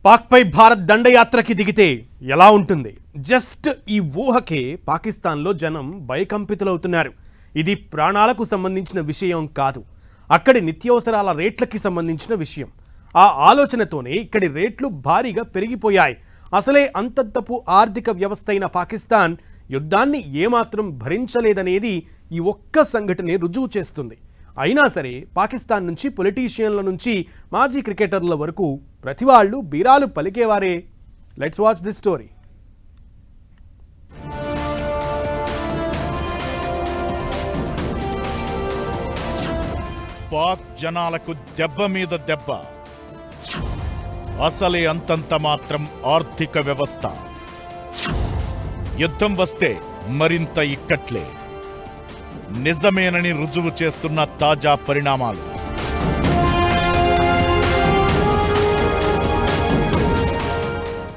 పాక్పై భారత్ దండయాత్రకి దిగితే ఎలా ఉంటుంది? జస్ట్ ఈ ఊహకే పాకిస్తాన్లో జనం భయకంపితులవుతున్నారు. ఇది ప్రాణాలకు సంబంధించిన విషయం కాదు, అక్కడి నిత్యావసరాల రేట్లకి సంబంధించిన విషయం. ఆ ఆలోచనతోనే ఇక్కడి రేట్లు భారీగా పెరిగిపోయాయి. అసలే అంతద్దపు ఆర్థిక వ్యవస్థ అయిన పాకిస్తాన్ యుద్ధాన్ని ఏమాత్రం భరించలేదనేది ఈ ఒక్క సంఘటనే రుజువు చేస్తుంది. అయినా సరే పాకిస్తాన్ నుంచి పొలిటీషియన్ల నుంచి మాజీ క్రికెటర్ల వరకు ప్రతి వాళ్ళు బీరాలు పలికేవారే. Let's watch this story. Pak జనాలకు దెబ్బ మీద దెబ్బ. అసలే అంతంత మాత్రం ఆర్థిక వ్యవస్థ. యుద్ధం వస్తే మరింత ఇక్కట్లే. నిజమేనని రుజువు చేస్తున్న తాజా పరిణామాలు.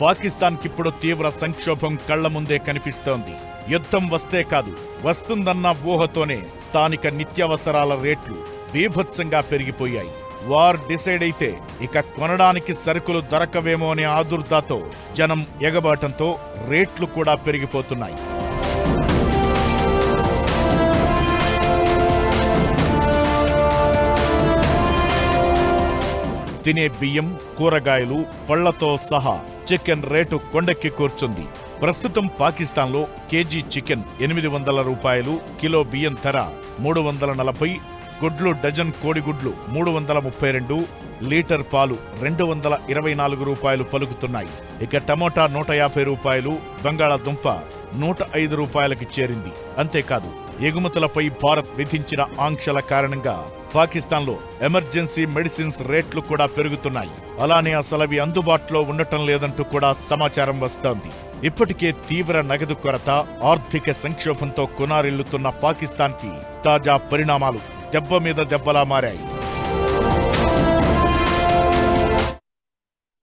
పాకిస్తాన్కిప్పుడు తీవ్ర సంక్షోభం కళ్ల ముందే కనిపిస్తోంది. యుద్ధం వస్తే కాదు, వస్తుందన్న ఊహతోనే స్థానిక నిత్యావసరాల రేట్లు బీభత్సంగా పెరిగిపోయాయి. వార్ డిసైడ్ అయితే ఇక కొనడానికి సరుకులు దొరకవేమో అనే ఆదుర్దాతో జనం ఎగబాటంతో రేట్లు కూడా పెరిగిపోతున్నాయి. తినే బియ్యం, కూరగాయలు, పళ్లతో సహా చికెన్ రేటు కొండెక్కి కూర్చుంది. ప్రస్తుతం పాకిస్తాన్లో కేజీ చికెన్ 800 రూపాయలు, కిలో బియ్యం ధర 340, గుడ్లు డజన్ కోడిగుడ్లు 332, లీటర్ పాలు 224 రూపాయలు పలుకుతున్నాయి. ఇక టమోటా 150 రూపాయలు, బంగాళాదుంప 105 రూపాయలకి చేరింది. అంతేకాదు, ఎగుమతులపై భారత్ విధించిన ఆంక్షల కారణంగా పాకిస్తాన్లో ఎమర్జెన్సీ మెడిసిన్స్ రేట్లు కూడా పెరుగుతున్నాయి. అలానే అసలవి అందుబాటులో ఉండటం లేదంటూ కూడా సమాచారం వస్తోంది. ఇప్పటికే తీవ్ర నగదు కొరత, ఆర్థిక సంక్షోభంతో కొనారిల్లుతున్న పాకిస్తాన్కి తాజా పరిణామాలు దెబ్బ మీద దెబ్బలా మారాయి.